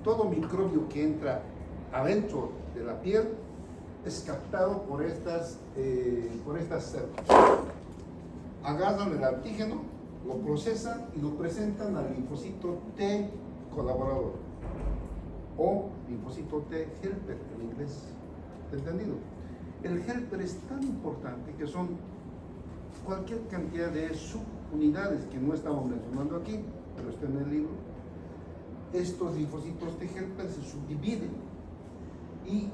todo microbio que entra adentro de la piel es captado por estas células. Agarran el antígeno, lo procesan y lo presentan al linfocito T colaborador o linfocito T helper en inglés. ¿Entendido? El helper es tan importante que son cualquier cantidad de subunidades que no estamos mencionando aquí, pero está en el libro. Estos linfocitos T helper se subdividen y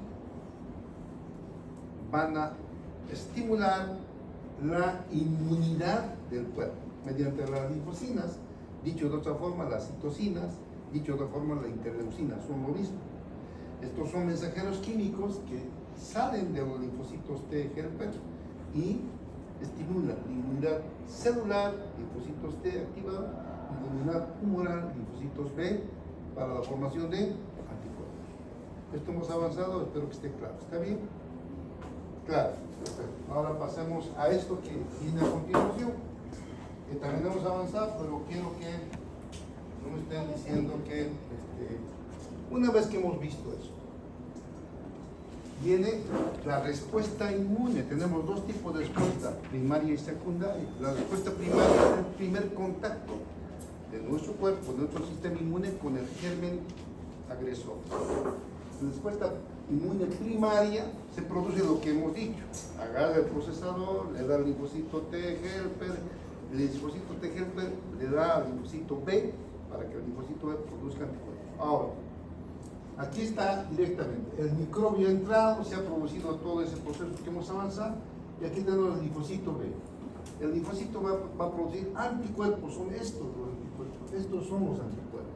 van a estimular la inmunidad del cuerpo mediante las linfocinas, dicho de otra forma las citocinas, dicho de otra forma la interleucina, son lo mismo. Estos son mensajeros químicos que salen de los linfocitos T helper y estimulan la inmunidad celular, linfocitos T activados, inmunidad humoral, linfocitos B para la formación de anticuerpos. Esto hemos avanzado, espero que esté claro. ¿Está bien? Claro, perfecto. Ahora pasemos a esto que viene a continuación, que también hemos avanzado, pero quiero que no me estén diciendo que una vez que hemos visto eso, viene la respuesta inmune. Tenemos dos tipos de respuesta, primaria y secundaria. La respuesta primaria es el primer contacto de nuestro cuerpo, de nuestro sistema inmune con el germen agresor. La respuesta inmune primaria se produce lo que hemos dicho: agarra el procesador, le da al linfocito T helper, el linfocito T helper le da al linfocito B para que el linfocito B produzca anticuerpos. Ahora, aquí está directamente, el microbio ha entrado, se ha producido todo ese proceso que hemos avanzado, y aquí tenemos el linfocito B. El linfocito va a producir anticuerpos, son estos los anticuerpos, estos son los anticuerpos.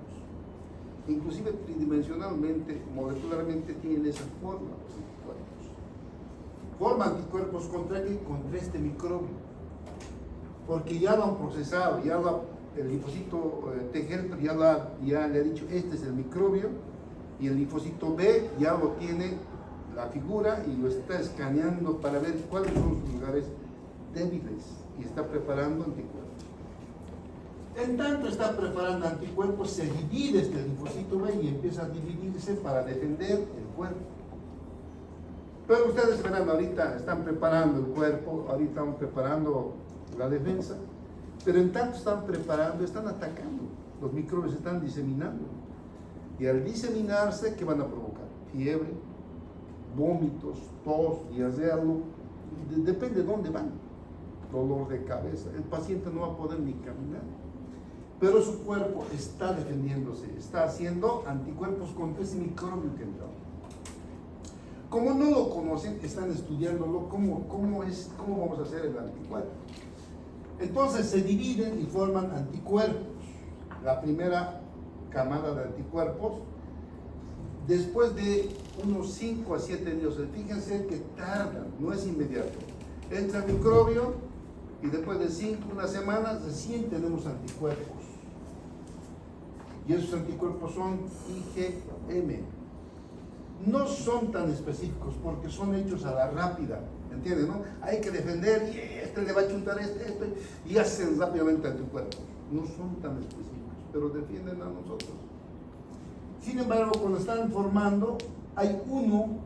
Inclusive tridimensionalmente, molecularmente tienen esa forma los anticuerpos. Forma anticuerpos contra qué? Contra este microbio. Porque ya lo han procesado, el linfocito T helper ya le ha dicho, este es el microbio, y el linfocito B ya lo tiene la figura y lo está escaneando para ver cuáles son los lugares débiles y está preparando anticuerpos. En tanto está preparando anticuerpos, se divide este linfocito B y empieza a dividirse para defender el cuerpo. Pero ustedes verán, ahorita están preparando el cuerpo, ahorita están preparando la defensa, pero en tanto están preparando, están atacando, los microbios están diseminando. Y al diseminarse, ¿qué van a provocar? Fiebre, vómitos, tos, diarrea, depende de dónde van. Dolor de cabeza, el paciente no va a poder ni caminar. Pero su cuerpo está defendiéndose, está haciendo anticuerpos contra ese microbio que entró. Como no lo conocen, están estudiándolo, cómo vamos a hacer el anticuerpo. Entonces se dividen y forman anticuerpos. La primera camada de anticuerpos, después de unos 5 a 7 días, fíjense que tardan, no es inmediato. Entra el microbio y después de una semana recién tenemos anticuerpos. Y esos anticuerpos son IgM. No son tan específicos porque son hechos a la rápida, ¿entienden? ¿No? Hay que defender y le va a chuntar y hacen rápidamente anticuerpos. No son tan específicos, pero defienden a nosotros. Sin embargo, cuando están formando, hay uno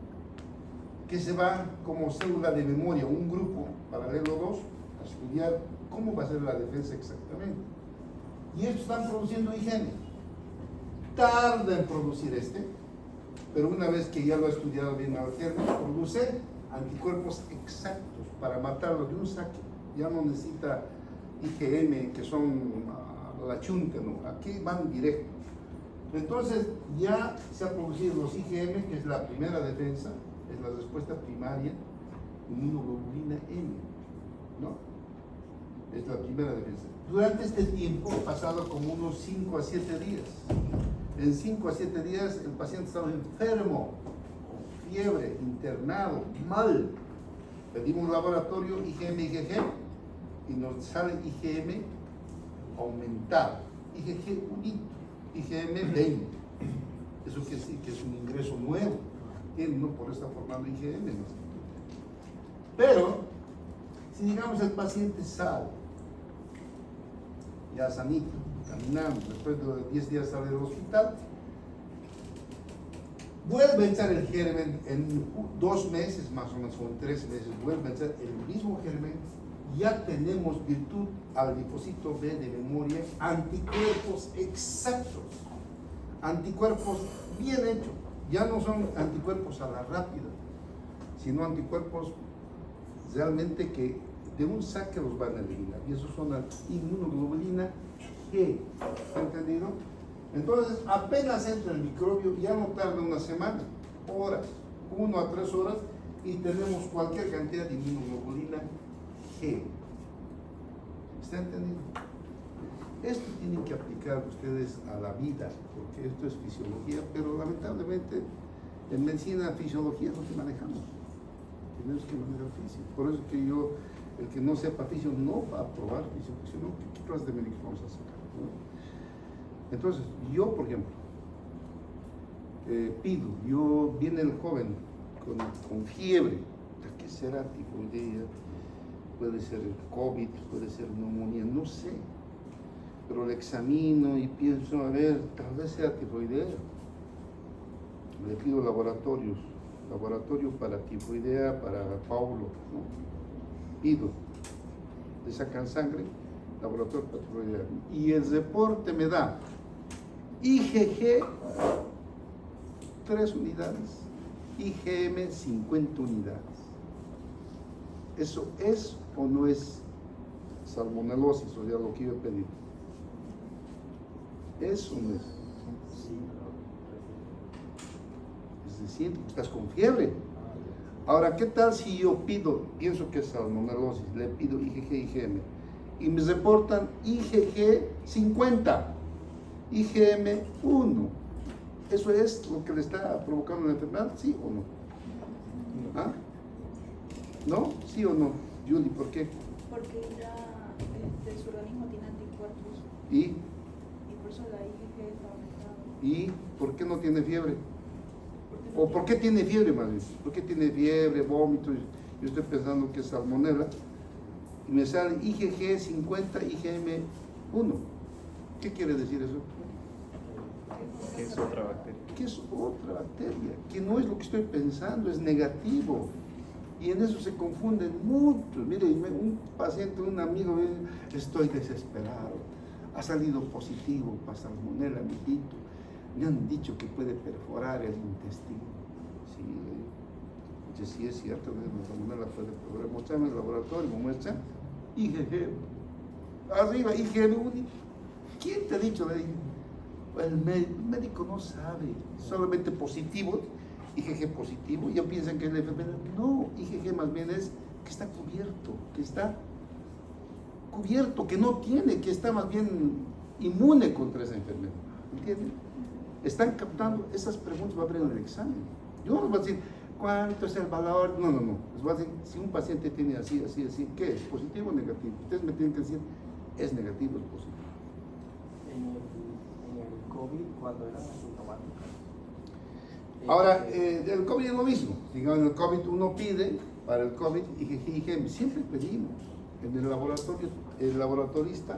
que se va como célula de memoria, un grupo paralelo 2, a estudiar cómo va a ser la defensa exactamente. Y estos están produciendo IgM. Tarda en producir pero una vez que ya lo ha estudiado bien al germen, produce anticuerpos exactos para matarlo de un saque. Ya no necesita IgM, que son la chunta, ¿no? Aquí van directo. Entonces ya se han producido los IgM, que es la primera defensa, es la respuesta primaria, inmunoglobulina M, ¿no? Es la primera defensa. Durante este tiempo, pasado como unos 5 a 7 días, en 5 a 7 días el paciente estaba enfermo, con fiebre, internado, mal. Pedimos un laboratorio IgM, IgG, y nos sale IgM aumentado, IgG unito, IgM 20. Eso quiere decir que es un ingreso nuevo, no por estar formando IgM. ¿No? Pero, si digamos el paciente sale, ya sanito, caminando, después de 10 días sale del hospital, vuelve a echar el germen en 2 meses más o menos, o en 3 meses, vuelve a echar el mismo germen, ya tenemos virtud al linfocito B de memoria, anticuerpos exactos, anticuerpos bien hechos, ya no son anticuerpos a la rápida, sino anticuerpos realmente que de un saque los van a eliminar, y esos son la inmunoglobulina G, ¿está entendido? Entonces, apenas entra el microbio, ya no tarda una semana, horas, 1 a 3 horas, y tenemos cualquier cantidad de inmunoglobulina G. ¿Está entendido? Esto tienen que aplicar ustedes a la vida, porque esto es fisiología, pero lamentablemente en medicina, fisiología no te manejamos. Tenemos que manejar fisio. Por eso que yo, el que no sepa fisio, no va a probar fisio, porque si no, ¿qué clase de médicos vamos a sacar? ¿No? Entonces, yo, por ejemplo, viene el joven con fiebre, ¿qué será? Tifoidea, puede ser COVID, puede ser neumonía, no sé, pero le examino y pienso, a ver, tal vez sea tifoidea. Le pido laboratorio para tifoidea, para Paulo, ¿no? Pido, le sacan sangre, laboratorio para tifoidea, y el reporte me da IgG 3 unidades, IgM 50 unidades. ¿Eso es o no es salmonelosis, o sea, lo que yo he pedido? ¿Es o no es? Es decir, estás con fiebre. Ahora, ¿qué tal si yo pienso que es salmonelosis, le pido IgG, IgM, y me reportan IgG 50? IgM 1, ¿eso es lo que le está provocando la enfermedad? ¿Sí o no? ¿Ah? ¿No? ¿Sí o no? Julie, ¿por qué? Porque ya su organismo tiene anticuerpos ¿Y por eso la IgG está aumentada. ¿Y por qué no tiene fiebre? ¿O por qué tiene fiebre más bien? ¿Por qué tiene fiebre, vómito? Yo estoy pensando que es salmonela y me sale IgG 50, IgM 1. ¿Qué quiere decir eso? Que es otra bacteria. Que es otra bacteria, que no es lo que estoy pensando, es negativo. Y en eso se confunden muchos. Mire, un paciente, un amigo, estoy desesperado. Ha salido positivo para salmonela, mijito. Me han dicho que puede perforar el intestino. Sí, sí es cierto, la salmonela puede perforar. Mostrame el laboratorio, me muestra IgG. Arriba, IgM único. ¿Quién te ha dicho de ahí? El médico no sabe, solamente positivo, IgG positivo, ya piensan que es la enfermedad. No, IgG más bien es que está cubierto, que no tiene, que está más bien inmune contra esa enfermedad. ¿Entienden? Están captando esas preguntas, va a haber en el examen. Yo no les voy a decir, ¿cuánto es el valor? No. Les voy a decir, si un paciente tiene así, ¿qué es? ¿Positivo o negativo? Ustedes me tienen que decir, es negativo, es positivo. En el COVID, cuando eran asintomáticos. Ahora, el COVID es lo mismo. Digamos, en el COVID uno pide para el COVID IgG, IgM. Siempre pedimos. En el laboratorio, el laboratorista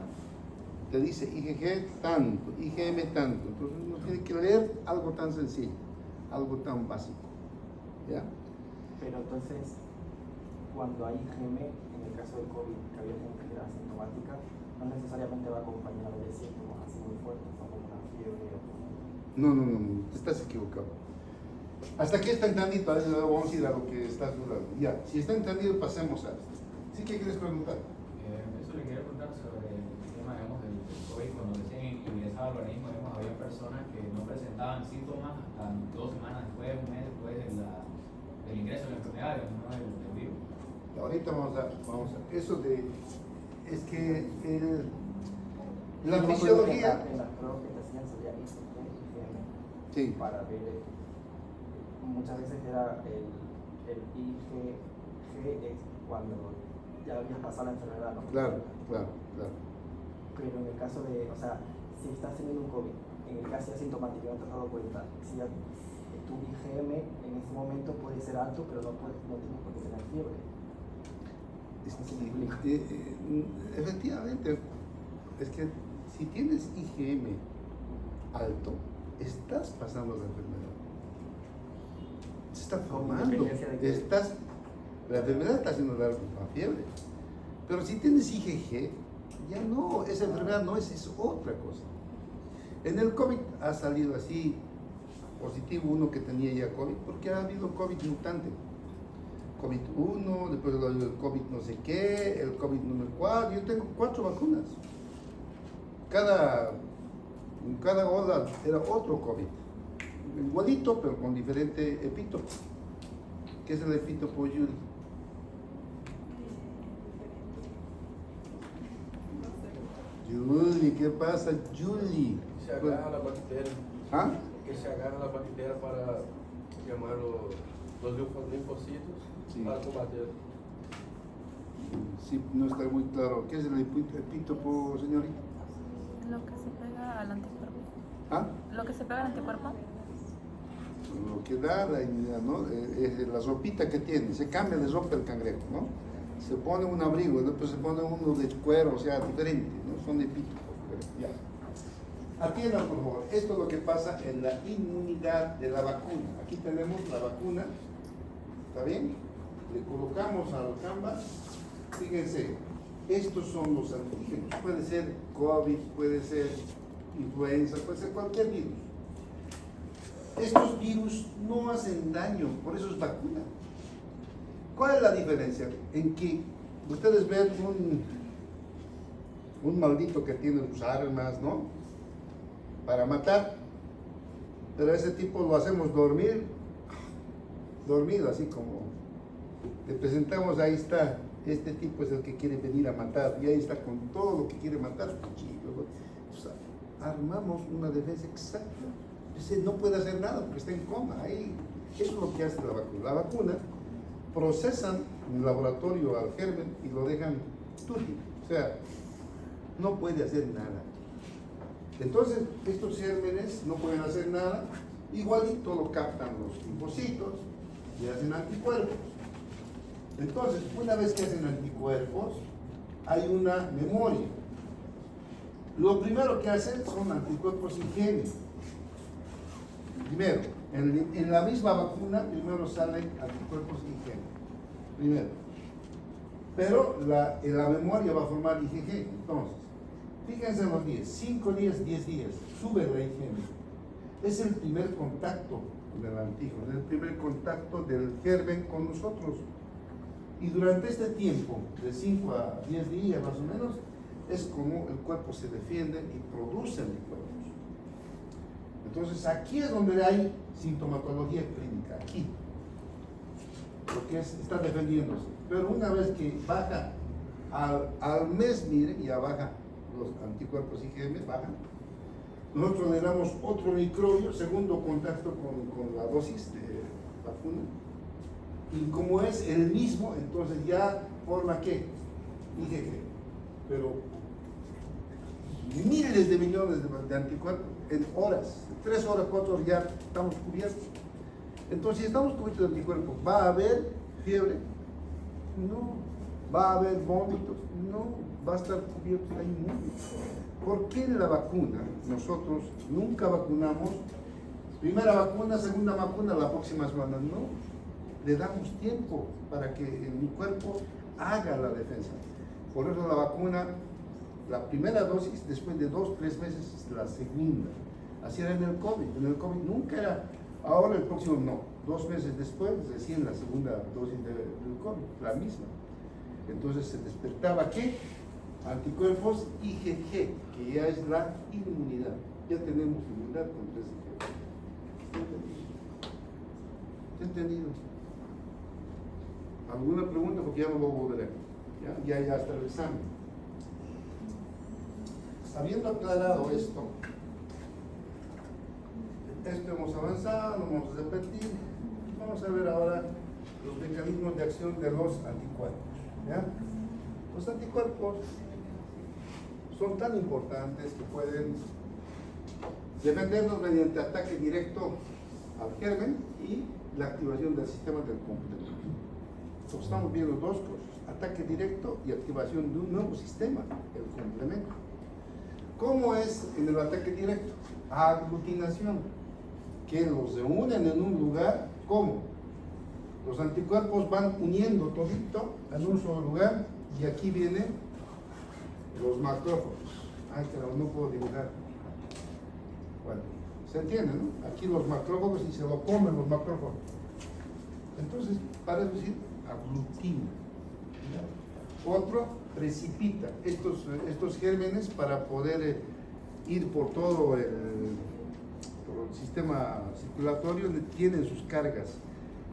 te dice IgG tanto, IgM tanto. Entonces uno tiene que leer algo tan sencillo, algo tan básico. ¿Ya? Pero entonces, cuando hay IgM, en el caso del COVID, que había gente que era asintomática, no necesariamente va acompañado de síntomas así muy fuertes, como una fiebre o como... No, te estás equivocado. Hasta aquí está entendido, vamos a ir a lo que estás dudando. Ya, si está entendido, pasemos a esto. ¿Sí que quieres preguntar? Eso le quería preguntar sobre el tema, digamos, del COVID. Cuando recién ingresaba al organismo, digamos, había personas que no presentaban síntomas hasta 2 semanas después, un mes después del ingreso de la enfermedad, no del virus. Ahorita vamos a eso es que la fisiología... En las pruebas que te hacían salía IgG, IgM. Sí. Para ver, muchas veces era el IgG cuando ya habías pasado la enfermedad, ¿no? Claro. Pero en el caso de, o sea, si estás teniendo un COVID, en el caso asintomático y no te has dado cuenta, si ya, tu IgM en ese momento puede ser alto, pero no tienes por qué tener fiebre. Efectivamente, es que si tienes IgM alto, estás pasando la enfermedad. Se está Con formando. independencia de que- La enfermedad está haciendo dar una fiebre. Pero si tienes IgG, ya no, esa enfermedad no es otra cosa. En el COVID ha salido así positivo uno que tenía ya COVID, porque ha habido COVID mutante. COVID-1, después el COVID no sé qué, el COVID número 4. Yo tengo 4 vacunas. En cada ola era otro COVID. Igualito, pero con diferente epítopo. ¿Qué es el epítopo, Yuri? Yuli, ¿qué pasa, Yuli? Se agarra la bacteria. ¿Ah? Que se agarra la bacteria para quemar los linfocitos Sí. para combater. Sí, no está muy claro. ¿Qué es el epítopo, señorita? Lo que se pega al anticuerpo. ¿Ah? Lo que se pega al anticuerpo. Lo que da la inmunidad, ¿no? Es la ropita que tiene. Se cambia de ropa el cangrejo, ¿no? Se pone un abrigo, después se pone uno de cuero, o sea, diferente, ¿no? Son epítopos. Ya. Atiendan, por favor. Esto es lo que pasa en la inmunidad de la vacuna. Aquí tenemos la vacuna. ¿Está bien? Le colocamos al canvas. Fíjense, estos son los antígenos. Puede ser COVID, puede ser influenza, puede ser cualquier virus. Estos virus no hacen daño, por eso es vacuna. ¿Cuál es la diferencia? En que ustedes ven un maldito que tiene sus armas, ¿no? Para matar, pero a ese tipo lo hacemos dormido, así como le presentamos, ahí está, este tipo es el que quiere venir a matar, y ahí está con todo lo que quiere matar, su cuchillo, ¿no? Entonces, armamos una defensa exacta. Ese no puede hacer nada porque está en coma. Ahí, eso es lo que hace la vacuna. La vacuna procesan en el laboratorio al germen y lo dejan tutti. O sea, no puede hacer nada. Entonces, estos gérmenes no pueden hacer nada. Igualito lo captan los linfocitos y hacen anticuerpos. Entonces, una vez que hacen anticuerpos, hay una memoria. Lo primero que hacen son anticuerpos IgM. Primero, en la misma vacuna, primero salen anticuerpos IgM. Primero. Pero en la memoria va a formar IgG. Entonces, fíjense en los días, 5 días, 10 días, sube la IgM. Es el primer contacto con el antígeno, es el primer contacto del germen con nosotros. Y durante este tiempo, de 5 a 10 días más o menos, es como el cuerpo se defiende y produce anticuerpos. Entonces aquí es donde hay sintomatología clínica, aquí, porque está defendiéndose. Pero una vez que baja al mes, miren, ya baja los anticuerpos IgM, bajan. Nosotros le damos otro microbio, segundo contacto con la dosis de vacuna. Y como es el mismo, entonces ya forma ¿qué? IgG. Pero miles de millones de anticuerpos en horas, 3 horas, 4 horas ya estamos cubiertos. Entonces, si estamos cubiertos de anticuerpos, ¿va a haber fiebre? No. ¿Va a haber vómitos? No. Va a estar cubierto la inmunidad. ¿Por qué en la vacuna nosotros nunca vacunamos? Primera vacuna, segunda vacuna, la próxima semana. No. Le damos tiempo para que mi cuerpo haga la defensa. Por eso la vacuna, la primera dosis, después de 2, 3 meses, la segunda. Así era en el COVID. En el COVID nunca era, ahora el próximo no. 2 meses después, recién la segunda dosis del COVID, la misma. Entonces se despertaba ¿qué? Anticuerpos IgG, que ya es la inmunidad. Ya tenemos inmunidad con 3 IgG. ¿Está entendido? ¿Alguna pregunta? Porque ya no lo volveré. Ya está el examen. Habiendo aclarado esto hemos avanzado, no vamos a repetir. Vamos a ver ahora los mecanismos de acción de los anticuerpos. ¿Ya? Los anticuerpos son tan importantes que pueden defendernos mediante ataque directo al germen y la activación del sistema del complemento. Entonces, estamos viendo 2 cosas, ataque directo y activación de un nuevo sistema, el complemento. ¿Cómo es en el ataque directo? Aglutinación, que los reúnen en un lugar, ¿cómo? Los anticuerpos van uniendo todito en un solo lugar y aquí vienen los macrófagos. Ay, claro, no puedo dibujar. Bueno, se entiende, ¿no? Aquí los macrófagos y se lo comen los macrófagos. Entonces, para decir, aglutina. ¿Ya? Otro, precipita estos gérmenes para poder ir por todo el sistema circulatorio, tienen sus cargas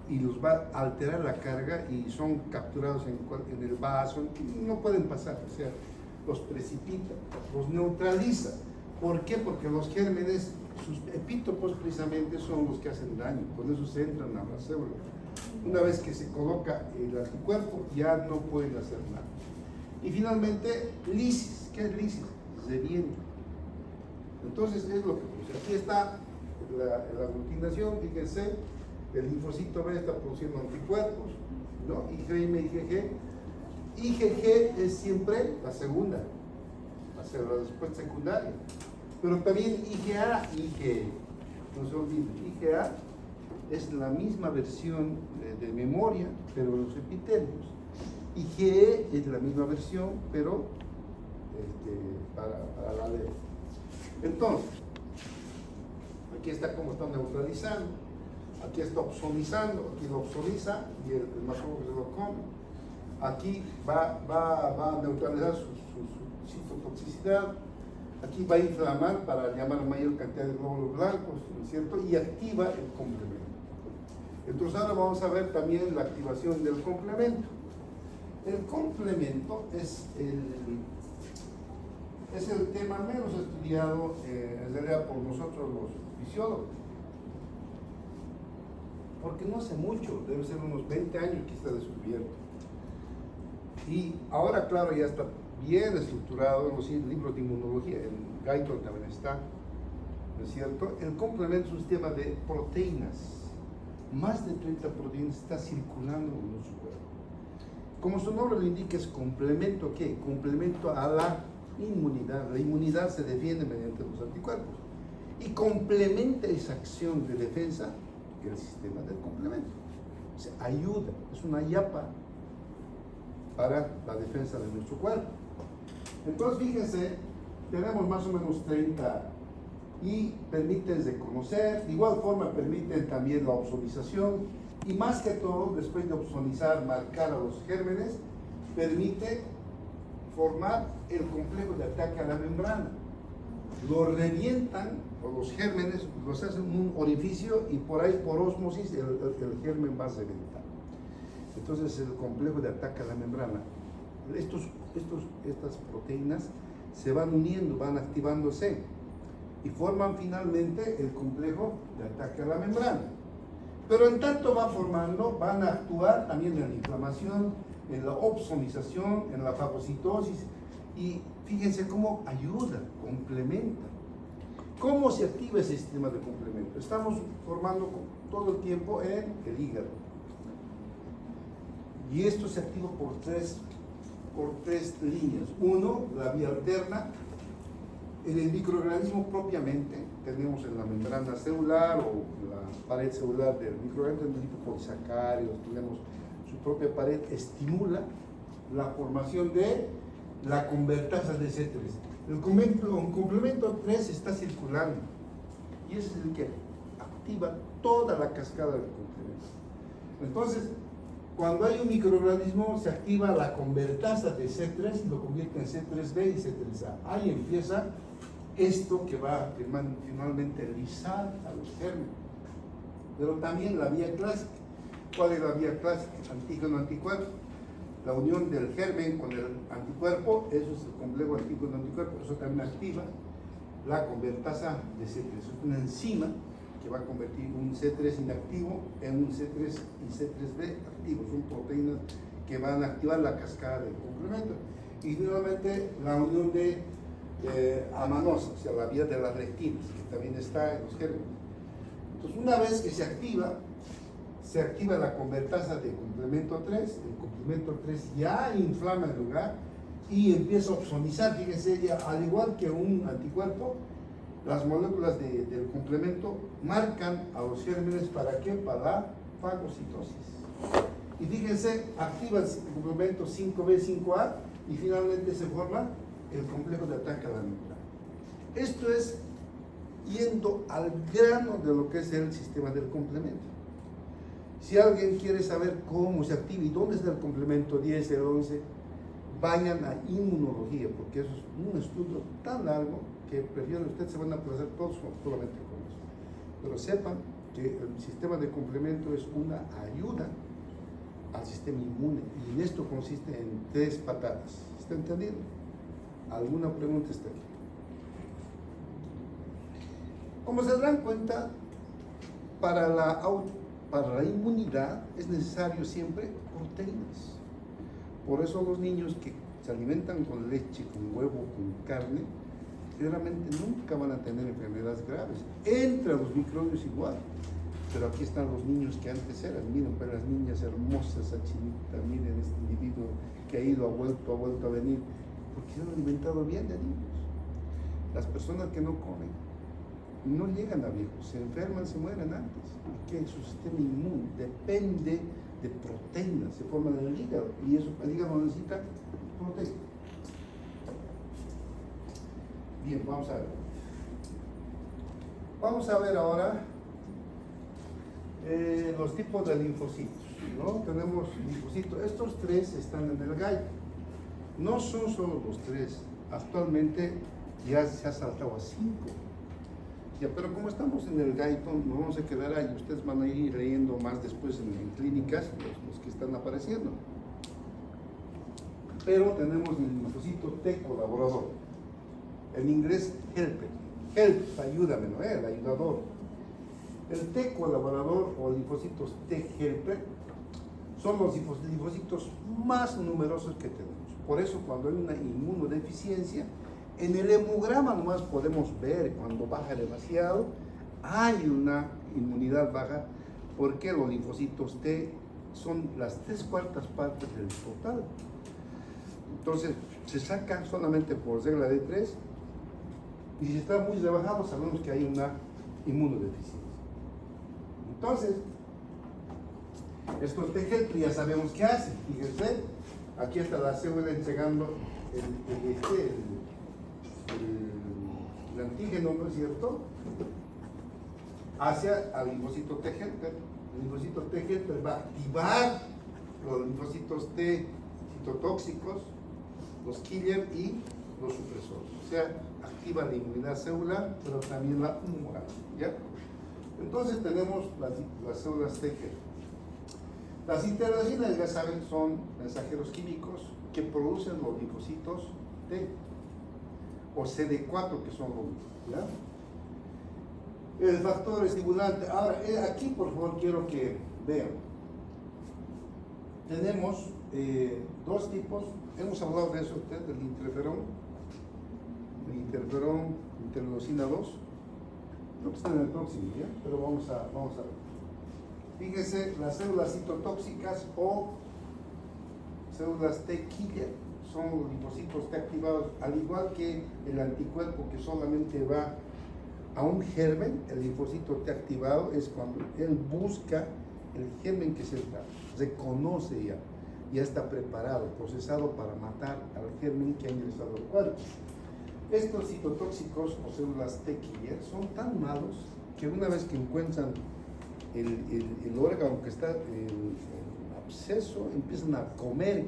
y los va a alterar la carga y son capturados en el vaso, no pueden pasar, o sea, los precipita, los neutraliza. ¿Por qué? Porque los gérmenes, sus epítopos precisamente son los que hacen daño, con eso se entran a la célula. Una vez que se coloca el anticuerpo, ya no pueden hacer nada. Y finalmente, lisis. ¿Qué es lisis? Revienta. Entonces, es lo que produce. Aquí está la aglutinación, fíjense, el linfocito B está produciendo anticuerpos, ¿no? IgM, IgG. IgG es siempre la segunda, la respuesta secundaria. Pero también IgA, IgE. No se olviden, IgA es la misma versión de memoria, pero los epitelios. IgE es la misma versión, pero para la ley. Entonces, aquí está cómo está neutralizando, aquí está opsonizando, aquí lo opsoniza y el macrófago se lo come. Aquí va a neutralizar su citotoxicidad, aquí va a inflamar para llamar a mayor cantidad de glóbulos blancos, ¿no es cierto? Y activa el complemento. Entonces ahora vamos a ver también la activación del complemento. El complemento es el tema menos estudiado en realidad por nosotros los fisiólogos. Porque no hace mucho, debe ser unos 20 años que está descubierto. Y ahora, claro, ya está bien estructurado en los libros de inmunología, en Guyton también está, ¿no es cierto? El complemento es un sistema de proteínas. Más de 30 proteínas está circulando en nuestro cuerpo. Como su nombre lo indica, es complemento, ¿qué? Complemento a la inmunidad. La inmunidad se defiende mediante los anticuerpos y complementa esa acción de defensa el sistema del complemento. O sea, ayuda, es una yapa para la defensa de nuestro cuerpo. Entonces, fíjense, tenemos más o menos 30 y permiten reconocer, de igual forma permiten también la opsonización y más que todo, después de opsonizar, marcar a los gérmenes, permite formar el complejo de ataque a la membrana. Lo revientan, o los gérmenes, los hacen un orificio y por ahí, por ósmosis, el germen va a reventar. Entonces, el complejo de ataque a la membrana. Estas proteínas se van uniendo, van activándose y forman finalmente el complejo de ataque a la membrana. Pero en tanto van formando, van a actuar también en la inflamación, en la opsonización, en la fagocitosis y fíjense cómo ayuda, complementa. ¿Cómo se activa ese sistema de complemento? Estamos formando todo el tiempo en el hígado. Y esto se activa por tres líneas. Uno, la vía alterna. En el microorganismo propiamente, tenemos en la membrana celular o la pared celular del microorganismo, tenemos polisacáridos, tenemos su propia pared, estimula la formación de la convertasa de C3. El complemento 3 está circulando y ese es el que activa toda la cascada del complemento. Entonces, cuando hay un microorganismo, se activa la convertasa de C3 y lo convierte en C3b y C3a. Ahí empieza esto que va a finalmente lisar a los gérmenes. Pero también la vía clásica. ¿Cuál es la vía clásica? Antígeno-anticuerpo. La unión del germen con el anticuerpo, eso es el complejo antígeno-anticuerpo, eso también activa la convertasa de C3. Es una enzima que va a convertir un C3 inactivo en un C3 y C3b activo. Son proteínas que van a activar la cascada del complemento. Y nuevamente la unión de amanosa, o sea, la vía de las rectinas, que también está en los gérmenes. Entonces, una vez que se activa la convertasa de complemento 3, el complemento 3 ya inflama el lugar y empieza a opsonizar. Fíjense, ya, al igual que un anticuerpo, las moléculas del complemento marcan a los gérmenes. ¿Para qué? Para la fagocitosis. Y fíjense, activa el complemento 5B, 5A y finalmente se forma el complejo de ataque a la amígdala. Esto es yendo al grano de lo que es el sistema del complemento. Si alguien quiere saber cómo se activa y dónde está el complemento 10, el 11, vayan a inmunología, porque eso es un estudio tan largo que prefiero ustedes se van a aplazar todos solamente con eso. Pero sepan que el sistema de complemento es una ayuda al sistema inmune y en esto consiste en 3 patadas. ¿Está entendido? ¿Alguna pregunta está aquí? Como se dan cuenta, para la inmunidad es necesario siempre proteínas. Por eso los niños que se alimentan con leche, con huevo, con carne, generalmente nunca van a tener enfermedades graves. Entre los microbios igual. Pero aquí están los niños que antes eran. Miren, para las niñas hermosas, esa chinita, miren este individuo que ha ido, ha vuelto a venir, porque se han alimentado bien de niños. Las personas que no comen no llegan a viejos, se enferman, se mueren antes, porque su sistema inmune depende de proteínas, se forman en el hígado, y eso, el hígado necesita proteínas. Bien, vamos a ver. Vamos a ver ahora los tipos de linfocitos, ¿no? Tenemos linfocitos, estos 3 están en el gallo. No son solo los 3, actualmente ya se ha saltado a 5. Ya, pero como estamos en el Guyton, nos vamos a quedar ahí. Ustedes van a ir leyendo más después en clínicas los que están apareciendo. Pero tenemos el linfocito T colaborador. En inglés, helper. Help, ayúdame, ¿no? El ayudador. El T colaborador o linfocitos T helper son los linfocitos más numerosos que tenemos. Por eso, cuando hay una inmunodeficiencia, en el hemograma nomás podemos ver cuando baja demasiado, hay una inmunidad baja, porque los linfocitos T son las 3/4 partes del total. Entonces, se saca solamente por regla de 3, y si está muy rebajado, sabemos que hay una inmunodeficiencia. Entonces, estos T helper ya sabemos qué hacen. Fíjense, aquí está la célula entregando el antígeno, ¿no es cierto?, hacia al linfocito T helper. El linfocito T helper va a activar los linfocitos T citotóxicos, los killer y los supresores. O sea, activa la inmunidad celular, pero también la humoral, ¿ya? Entonces tenemos las células T helper. Las interleucinas, ya saben, son mensajeros químicos que producen los linfocitos T o CD4, que son los mismos, ¿ya? El factor estimulante. Ahora, aquí por favor quiero que vean. Tenemos 2 tipos. Hemos hablado de eso ustedes, del interferón, interleucina 2. Creo que está en el próximo, ¿ya? Pero vamos a ver. Fíjense, las células citotóxicas o células T killer son los linfocitos T activados, al igual que el anticuerpo que solamente va a un germen. El linfocito T activado es cuando él busca el germen que se reconoce ya está preparado, procesado para matar al germen que ha ingresado al cuerpo. Estos citotóxicos o células T killer son tan malos que una vez que encuentran el órgano que está el absceso, empiezan a comer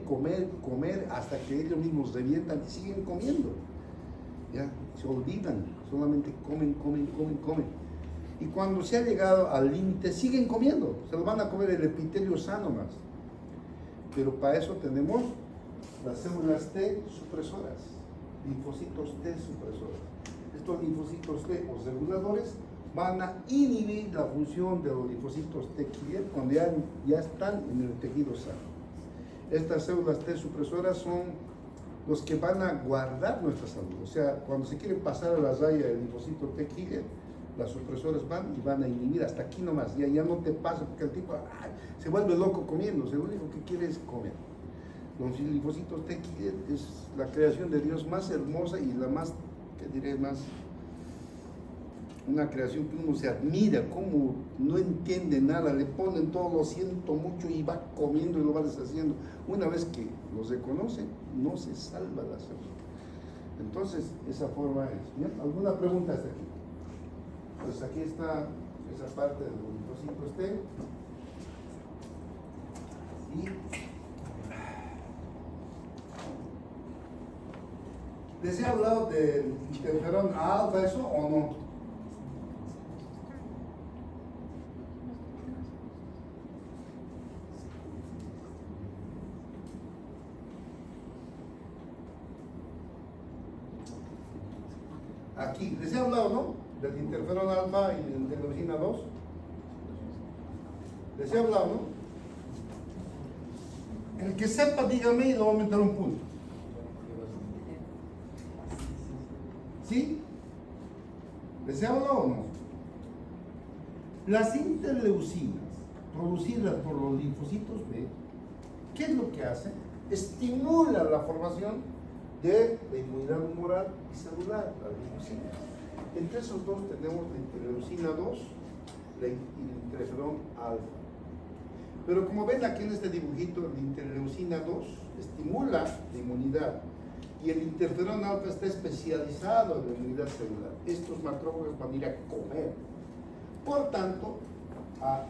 hasta que ellos mismos revientan y siguen comiendo. Ya se olvidan, solamente comen. Y cuando se ha llegado al límite, siguen comiendo, se lo van a comer el epitelio sano más. Pero para eso tenemos las células T supresoras, linfocitos T supresoras. Estos linfocitos T o reguladores van a inhibir la función de los linfocitos T killer cuando ya están en el tejido sano. Estas células T supresoras son los que van a guardar nuestra salud. O sea, cuando se quiere pasar a la raya del linfocito T killer, las supresoras van y van a inhibir hasta aquí nomás. Ya no te pasa, porque el tipo se vuelve loco comiendo. Lo único que quiere es comer. Los linfocitos T killer es la creación de Dios más hermosa y la más, ¿qué diré?, más una creación que uno se admira, como no entiende nada, le ponen todo, lo siento mucho y va comiendo y lo va deshaciendo. Una vez que los reconoce, no se salva la célula. Entonces, esa forma es. ¿Bien? ¿Alguna pregunta hasta aquí? Pues aquí está esa parte del linfocito este. Y ¿les he hablado del interferón alfa, eso o no? Aquí, ¿les he hablado, no? Del interferón alfa y de la interleucina 2. ¿Les he hablado, no? El que sepa, dígame y le voy a aumentar un punto. ¿Sí? ¿Les he hablado o no? Las interleucinas producidas por los linfocitos B, ¿qué es lo que hacen? Estimulan la formación de la inmunidad humoral y celular, las linfocinas. Entre esos dos tenemos la interleucina 2 y el interferón alfa. Pero como ven aquí en este dibujito, la interleucina 2 estimula la inmunidad y el interferón alfa está especializado en la inmunidad celular. Estos macrófagos van a ir a comer. Por tanto,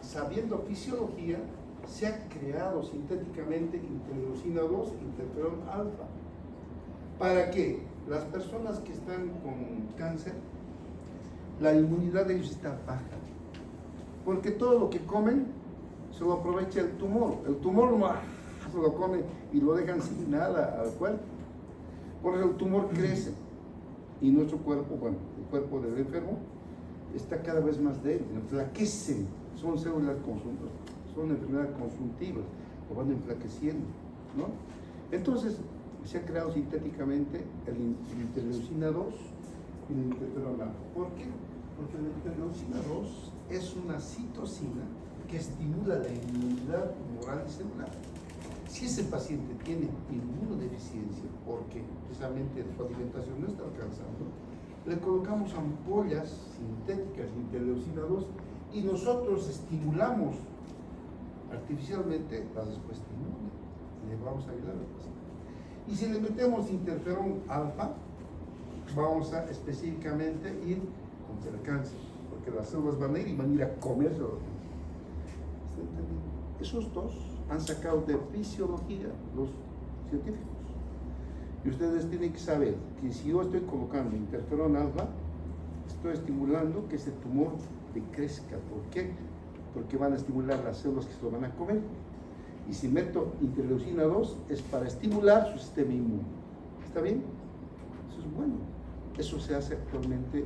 sabiendo fisiología, se ha creado sintéticamente interleucina 2 e interferón alfa. ¿Para qué? Las personas que están con cáncer, la inmunidad de ellos está baja. Porque todo lo que comen se lo aprovecha el tumor. El tumor se lo come y lo dejan sin nada al cuerpo. Por eso el tumor crece y nuestro cuerpo, bueno, el cuerpo del enfermo, está cada vez más débil, enflaquecen. Son células consuntivas, son enfermedades consuntivas, lo van enflaqueciendo, ¿no? Entonces, se ha creado sintéticamente el interleucina 2 y el interferón alfa. ¿Por qué? Porque la interleucina 2 es una citocina que estimula la inmunidad humoral y celular. Si ese paciente tiene inmunodeficiencia, porque precisamente su alimentación no está alcanzando, le colocamos ampollas sintéticas de interleucina 2 y nosotros estimulamos artificialmente la respuesta inmune. Le vamos a ayudar al paciente. Y si le metemos interferón alfa, vamos a específicamente ir contra el cáncer, porque las células van a ir y van a ir a comerse. Esos dos han sacado de fisiología los científicos. Y ustedes tienen que saber que si yo estoy colocando interferón alfa, estoy estimulando que ese tumor decrezca. ¿Por qué? Porque van a estimular las células que se lo van a comer. Y si meto interleucina 2 es para estimular su sistema inmune. ¿Está bien? Eso es bueno. Eso se hace actualmente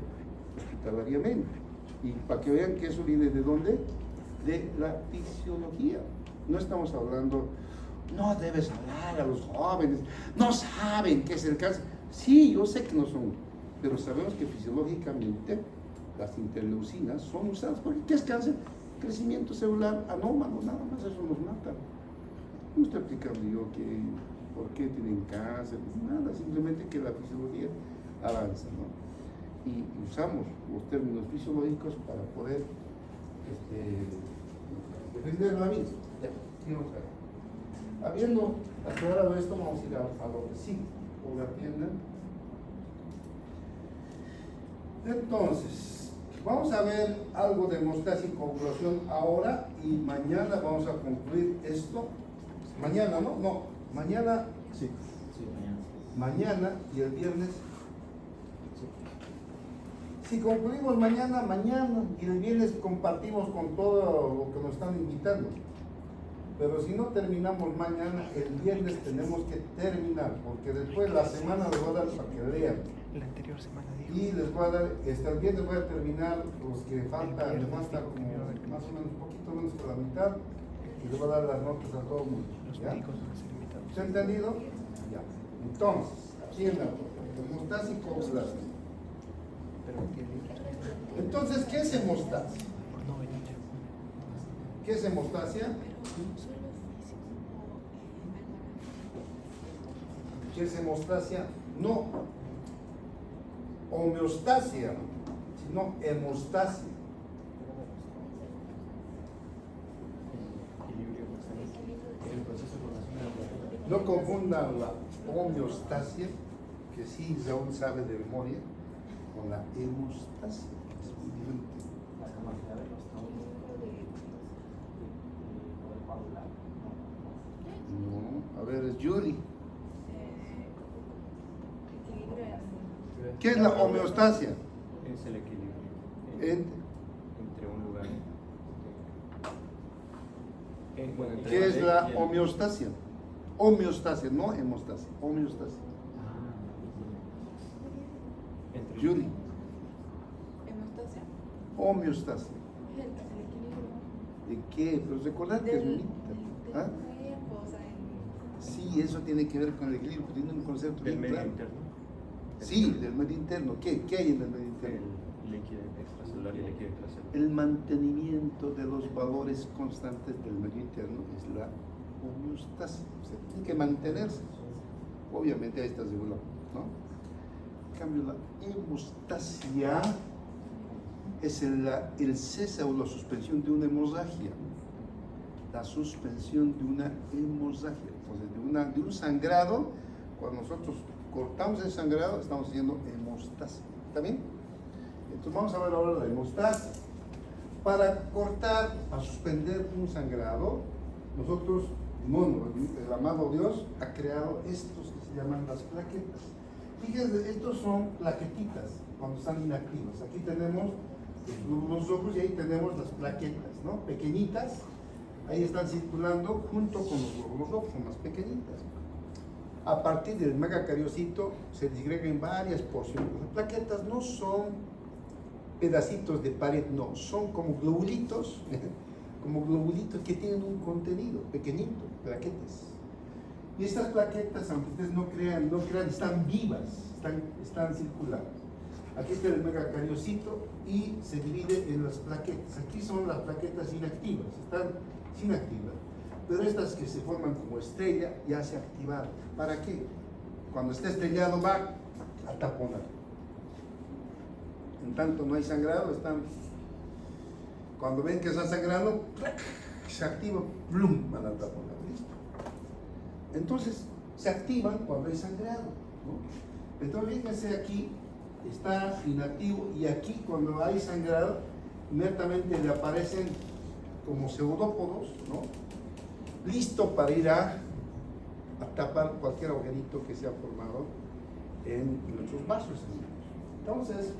hospitalariamente. Y para que vean que eso viene de dónde, de la fisiología. No estamos hablando, no debes hablar a los jóvenes, no saben qué es el cáncer. Sí, yo sé que no son, pero sabemos que fisiológicamente las interleucinas son usadas. Porque ¿qué es cáncer? Crecimiento celular anómalo, nada más eso nos mata. No estoy explicando yo por qué tienen cáncer, nada, simplemente que la fisiología avanza, ¿no? Y usamos los términos fisiológicos para poder defender la vida. Ya, sigamos acá. Habiendo aclarado esto, vamos a ir a lo que sigue, por la tienda. Entonces, vamos a ver algo de hemostasis y coagulación ahora y mañana vamos a concluir esto. Mañana, ¿no? No, mañana, Sí, mañana. mañana y el viernes. Si concluimos mañana y el viernes compartimos con todo lo que nos están invitando. Pero si no terminamos mañana, el viernes tenemos que terminar, porque después la semana les voy a dar para que lean. La anterior semana dijo. Y les voy a dar, hasta el viernes voy a terminar los que faltan, les va a estar como más o menos, un poquito menos que la mitad, y les voy a dar las notas a todo el mundo. Los ¿Ya? médicos van a ser invitados. ¿Se ha entendido? Ya. Entonces, aquí en la hemostasis y coagulación. Pero tiene Entonces, ¿qué es hemostasia? por no venir. ¿Qué es hemostasia? ¿Qué es hemostasia? No. Homeostasia. sino hemostasia. El proceso de formación de la plaqueta. No confundan la homeostasia, que sí Raúl sabe de memoria, con la hemostasia. Es muy diferente. La capacidad de los trondos y poder coagular. No, a ver, es Yuri. Equilibrio en... ¿Qué es la homeostasia? Es el equilibrio entre un lugar. Bueno, entre ¿Qué es ley la y el- homeostasia? Homeostasia, no hemostasia, homeostasia. entre- Yuri, Hemostasia. homeostasia. Es el equilibrio ¿De qué? Pero recordad que es del bonita. ¿Ah? cuerpo, o sea, en... Sí, eso tiene que ver con el equilibrio, tiene un concepto del bien medio claro. interno. Sí, del medio interno. ¿Qué hay en el medio interno? El líquido extracelular y el líquido intracelular. El mantenimiento de los valores constantes del medio interno es la homeostasia. O sea, tiene que mantenerse. Obviamente ahí está regulado, ¿no? En cambio, la hemostasia es el cese o la suspensión de una hemorragia. La suspensión de una hemorragia. Entonces, de un sangrado, cuando nosotros cortamos el sangrado, estamos haciendo hemostasia. ¿Está bien? Entonces vamos a ver ahora la hemostasia. Para cortar, para suspender un sangrado, nosotros, el amado Dios, ha creado estos que se llaman las plaquetas. Fíjense, estos son plaquetitas cuando están inactivas. Aquí tenemos los glóbulos y ahí tenemos las plaquetas, ¿no? Pequeñitas, ahí están circulando junto con los glóbulos rojos, son más pequeñitas. A partir del megacariocito se disgrega en varias porciones. Las plaquetas no son pedacitos de pared, no, son como globulitos que tienen un contenido pequeñito, plaquetas. Y estas plaquetas, aunque ustedes no crean, están vivas, están circuladas. Aquí está el megacariocito y se divide en las plaquetas. Aquí son las plaquetas inactivas, están sin activar. Pero estas que se forman como estrella ya se activaron. ¿Para qué? Cuando esté estrellado va a taponar. En tanto no hay sangrado, cuando ven que está sangrando, se activa, ¡blum!, van a taponar. ¿Listo? Entonces, se activan cuando hay sangrado, ¿no? Entonces, fíjense aquí, está inactivo y aquí cuando hay sangrado, inmediatamente le aparecen como pseudópodos, ¿no? Listo para ir a tapar cualquier agujerito que se ha formado en nuestros vasos sanguíneos. Entonces,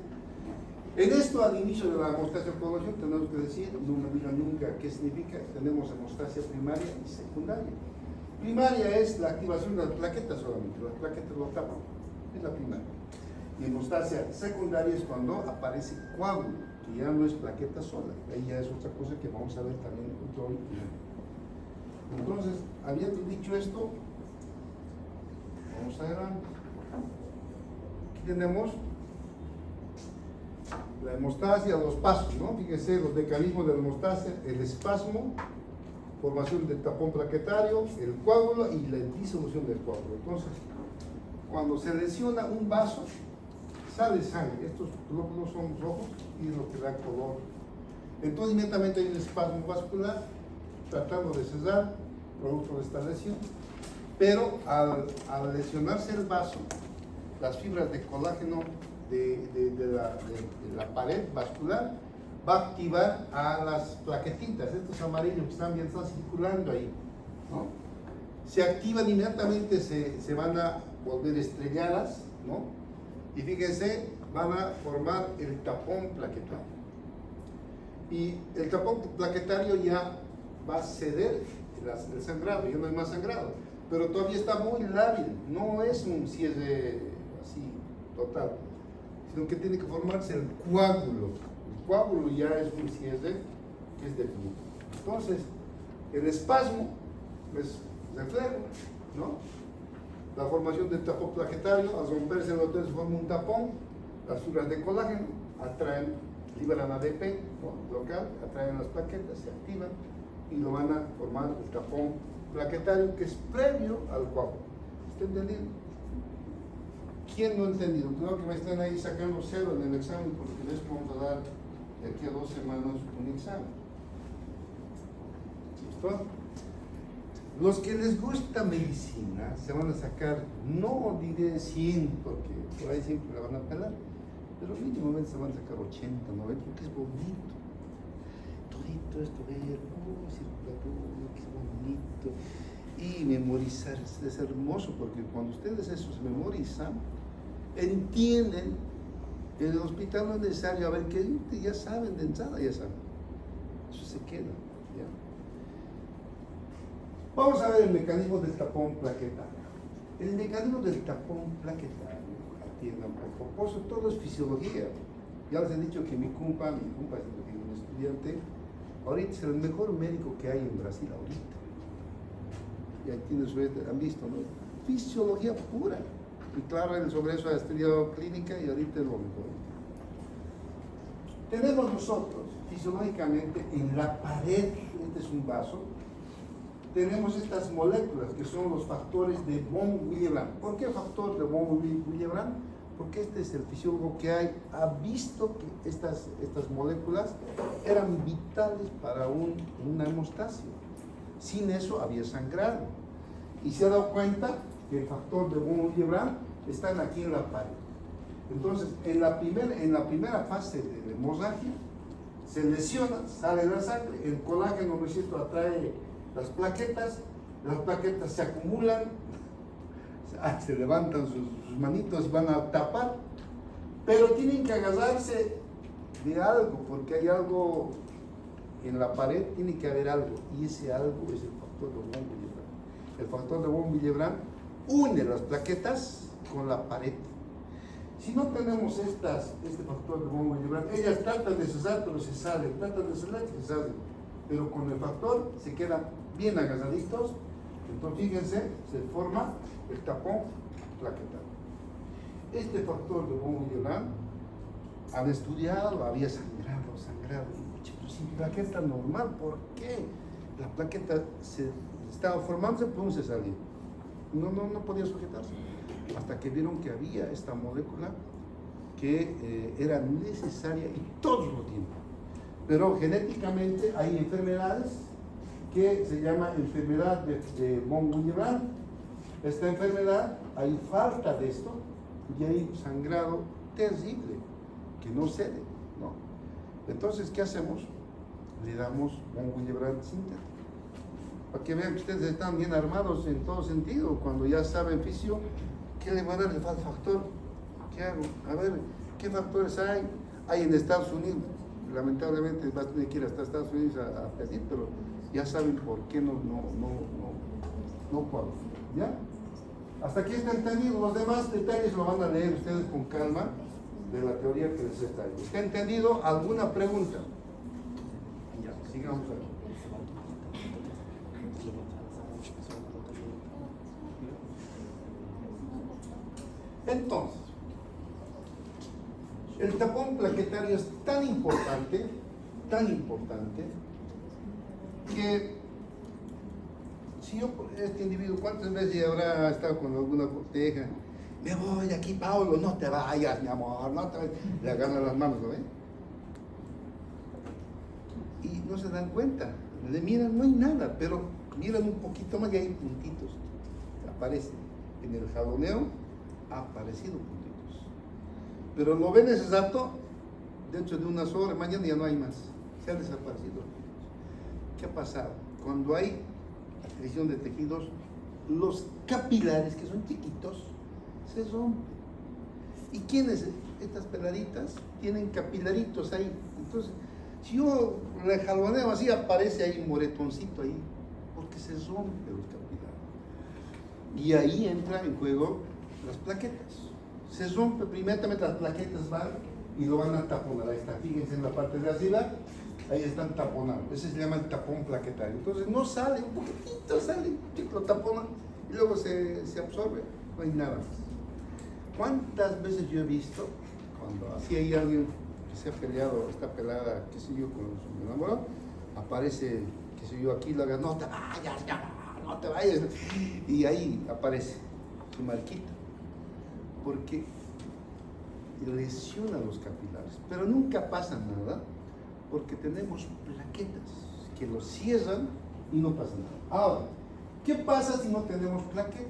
en esto, al inicio de la hemostasia coagulación, tenemos que decir, no me digan nunca qué significa. Tenemos hemostasia primaria y secundaria. Primaria es la activación de las plaquetas solamente, las plaquetas lo tapan, es la primaria. Y hemostasia secundaria es cuando aparece coágulo, que ya no es plaqueta sola, ahí ya es otra cosa que vamos a ver también hoy. Entonces, habiendo dicho esto, vamos adelante. Aquí tenemos la hemostasia, los pasos, ¿no? Fíjense los mecanismos de la hemostasia: el espasmo, formación del tapón plaquetario, el coágulo y la disolución del coágulo. Entonces, cuando se lesiona un vaso, sale sangre. Estos glóbulos son rojos y es lo que da color. Entonces, inmediatamente hay un espasmo vascular tratando de cesar, producto de esta lesión. Pero al lesionarse el vaso, las fibras de colágeno de la pared vascular va a activar a las plaquetitas, estos amarillos que están bien, están circulando ahí, ¿no? Se activan inmediatamente, se van a volver estrelladas, ¿no? Y fíjense, van a formar el tapón plaquetario. Y el tapón plaquetario ya va a ceder el sangrado, ya no hay más sangrado, pero todavía está muy lábil, no es un cierre así total, sino que tiene que formarse el coágulo. El coágulo ya es un cierre que es definido. Entonces, el espasmo es reflejo, ¿no? La formación del tapón plaquetario, al romperse el hotel se forma un tapón, las fibras de colágeno atraen, liberan ADP, ¿no?, local, atraen las plaquetas, se activan y lo van a formar el tapón plaquetario, que es previo al coágulo. ¿Está entendiendo? ¿Quién no ha entendido? Creo que me están ahí sacando cero en el examen porque les vamos a dar de aquí a 2 semanas un examen. ¿Listo? Los que les gusta medicina se van a sacar, no diré 100 porque por ahí siempre la van a pelar, pero mínimamente se van a sacar 80, 90 porque es bonito. Todito esto, ver, circulatura, qué bonito. Y memorizar es hermoso porque cuando ustedes eso se memorizan, entienden que en el hospital no es necesario a ver qué ya saben de entrada, ya saben. Eso se queda, ¿ya? Vamos a ver el mecanismo del tapón plaquetario. El mecanismo del tapón plaquetario, atiendan por favor, eso todo es fisiología. Ya les he dicho que mi compa es un estudiante, ahorita es el mejor médico que hay en Brasil ahorita. Y ahí tienen han visto, ¿no? Fisiología pura. Y claro, él sobre eso ha estudiado clínica y ahorita es lo mejor. Tenemos nosotros, fisiológicamente, en la pared, este es un vaso, tenemos estas moléculas que son los factores de von Willebrand. ¿Por qué factor de von Willebrand? Porque este es el fisiólogo que ha visto que estas moléculas eran vitales para una hemostasia. Sin eso había sangrado. Y se ha dado cuenta que el factor de von Willebrand están aquí en la pared. Entonces, en la primera fase de la hemorragia, se lesiona, sale la sangre, el colágeno, ¿no es cierto?, atrae las plaquetas se acumulan, se levantan sus manitos y van a tapar, pero tienen que agarrarse de algo, porque hay algo en la pared, tiene que haber algo, y ese algo es el factor de von Willebrand. El factor de von Willebrand une las plaquetas con la pared. Si no tenemos este factor de von Willebrand, ellas tratan de cesar, pero se salen, tratan de cesar, se salen, pero con el factor se quedan bien agarraditos. Entonces fíjense, se forma el tapón plaquetario. Este factor de von Willebrand han estudiado, había sangrado, pero sin plaqueta normal. ¿Por qué? La plaqueta se estaba formándose, pum, se salía. No podía sujetarse. Hasta que vieron que había esta molécula que era necesaria y todos lo tienen. Pero genéticamente hay enfermedades que se llama enfermedad de von Willebrand. Esta enfermedad, hay falta de esto y hay sangrado terrible que no cede, ¿no? Entonces, ¿qué hacemos? Le damos von Willebrand sintético. Para que vean que ustedes están bien armados en todo sentido. Cuando ya saben fisio, ¿qué le van a dar el factor? ¿Qué hago? A ver, ¿qué factores hay? Hay en Estados Unidos. Lamentablemente vas a tener que ir hasta Estados Unidos a pedir, pero ya saben por qué no puedo. ¿Ya? Hasta aquí está entendido. Los demás detalles lo van a leer ustedes con calma de la teoría que les está ahí. ¿Está entendido? ¿Alguna pregunta? Ya, sigamos aquí. Entonces, el tapón plaquetario es tan importante, que si yo, este individuo, ¿cuántas veces habrá estado con alguna corteja? Me voy de aquí, Paulo, no te vayas, mi amor, no te vayas. Le agarran las manos, ¿lo ven? Y no se dan cuenta, le miran, no hay nada, pero miran un poquito más y hay puntitos. Aparece en el jaloneo, ha aparecido puntitos. Pero lo ven ese rato, dentro de unas horas, mañana ya no hay más. Se han desaparecido los puntitos. ¿Qué ha pasado? Cuando hay adquisición de tejidos, los capilares, que son chiquitos, se rompen. ¿Y quiénes? Estas peladitas tienen capilaritos ahí. Entonces, si yo le jaloneo así, aparece ahí un moretoncito ahí, porque se rompen los capilares. Y ahí entra en juego las plaquetas. Se rompe, inmediatamente las plaquetas van y lo van a taponar. Ahí está, fíjense en la parte de arriba, ahí están taponados. Ese se llama el tapón plaquetario. Entonces no sale, un poquitito sale, lo taponan y luego se absorbe, no hay nada más. ¿Cuántas veces yo he visto, cuando así hay alguien que se ha peleado, está pelada, qué sé yo, con su enamorado, aparece, qué sé yo, aquí, no te vayas, ya, no te vayas, y ahí aparece su marquita. porque lesiona los capilares, pero nunca pasa nada porque tenemos plaquetas que los cierran y no pasa nada. Ahora, ¿qué pasa si no tenemos plaquetas?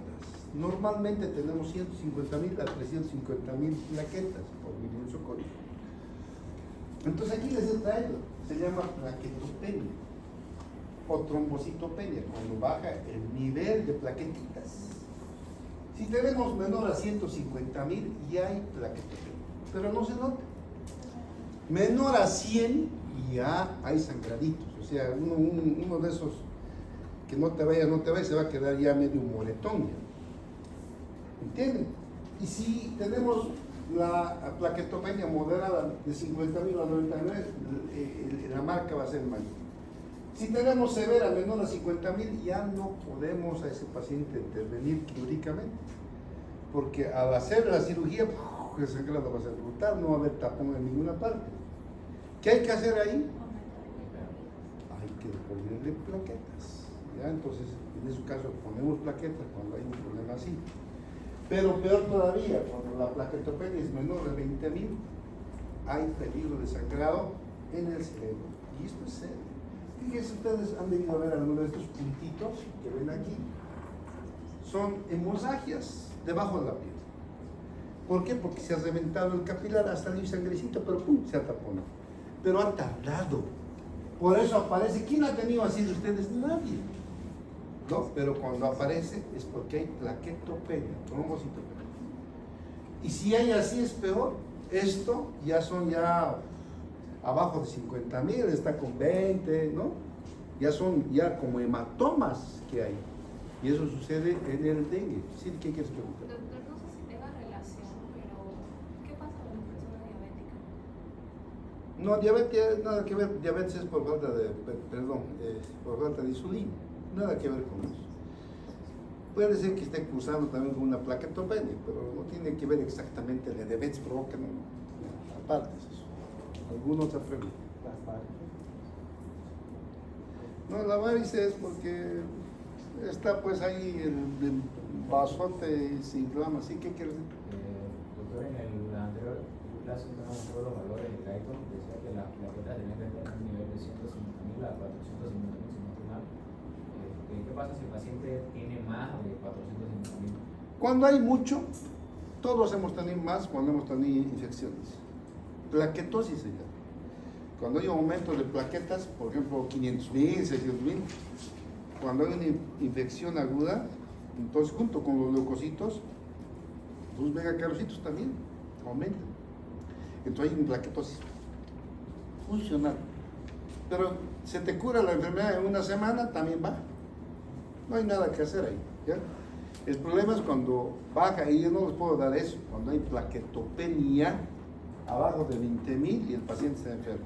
Normalmente tenemos 150.000 a 350.000 plaquetas por milímetro código. Entonces aquí les he traído, se llama plaquetopenia o trombocitopenia, cuando baja el nivel de plaquetitas. Si tenemos menor a 150.000 ya hay plaquetopenia, pero no se nota. Menor a 100 ya hay sangraditos, o sea, uno de esos que no te vaya, se va a quedar ya medio moretón ya. ¿Entienden? Y si tenemos la plaquetopenia moderada de 50.000 a 99, la marca va a ser mayor. Si tenemos severa menor a 50.000, ya no podemos a ese paciente intervenir quirúrgicamente, porque al hacer la cirugía, el sangrado va a ser brutal, no va a haber tapón en ninguna parte. ¿Qué hay que hacer ahí? Hay que ponerle plaquetas. ¿Ya? Entonces, en ese caso, ponemos plaquetas cuando hay un problema así. Pero peor todavía, cuando la plaquetopenia es menor de 20.000, hay peligro de sangrado en el cerebro. Y esto es serio. Fíjense, ustedes han debido ver algunos de estos puntitos que ven aquí. Son hemorragias debajo de la piel. ¿Por qué? Porque se ha reventado el capilar, ha salido sangrecito, pero ¡pum!, se atapona. Pero ha tardado. Por eso aparece. ¿Quién ha tenido así de ustedes? Nadie. No, pero cuando aparece es porque hay plaquetopenia, trombocitopenia. Y si hay así es peor. Esto ya son abajo de 50.000, está con 20, ¿no? Ya son como hematomas que hay. Y eso sucede en el dengue. ¿Sí? ¿Qué quieres preguntar? Doctor, no sé si tenga relación, pero ¿qué pasa con una persona diabética? No, diabetes nada que ver. Diabetes es por falta de insulina. Nada que ver con eso. Puede ser que esté cruzando también con una plaquetopenia, pero no tiene que ver exactamente la diabetes provoca, no, aparte de eso. ¿Alguna otra pregunta? Las varices. No, la varice es porque está pues ahí el vasote y se inflama, ¿sí? ¿Qué quieres decir? Doctor, en el anterior clase no mostró los valores de Guyton, decía que las plaquetas tenían que estar en un nivel de 150.000 a 450.000, si no estoy mal. ¿Qué pasa si el paciente tiene más de 450.000? Cuando hay mucho, todos hemos tenido más cuando hemos tenido infecciones. Plaquetosis se llama. Cuando hay un aumento de plaquetas, por ejemplo 500.000, 600.000, cuando hay una infección aguda, entonces junto con los leucocitos, los megacarocitos también aumentan. Entonces hay una plaquetosis funcional. Pero se te cura la enfermedad en una semana, también va. No hay nada que hacer ahí. ¿Ya? El problema es cuando baja, y yo no les puedo dar eso, cuando hay plaquetopenia abajo de 20.000 y el paciente está enfermo.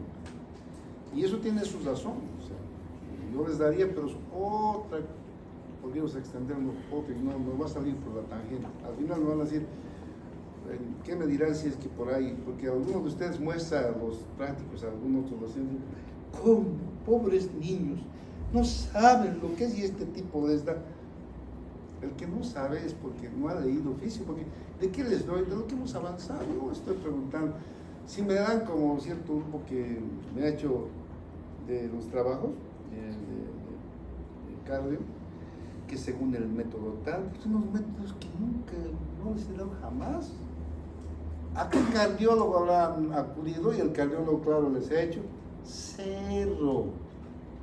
Y eso tiene su razón. O sea, yo les daría, pero es otra, podríamos extenderlo otro y no va a salir por la tangente. Al final me van a decir, ¿qué me dirán si es que por ahí? Porque algunos de ustedes muestran los prácticos, algunos otros docentes, ¿cómo? Pobres niños, no saben lo que es y este tipo les da. El que no sabe es porque no ha leído oficio, porque ¿de qué les doy? De lo que hemos avanzado. Yo estoy preguntando, si me dan como cierto grupo que me ha hecho de los trabajos de cardio, que según el método tal, son unos métodos que nunca, no les he dado jamás. ¿A qué cardiólogo habrán acudido? Y el cardiólogo, claro, les ha hecho cero,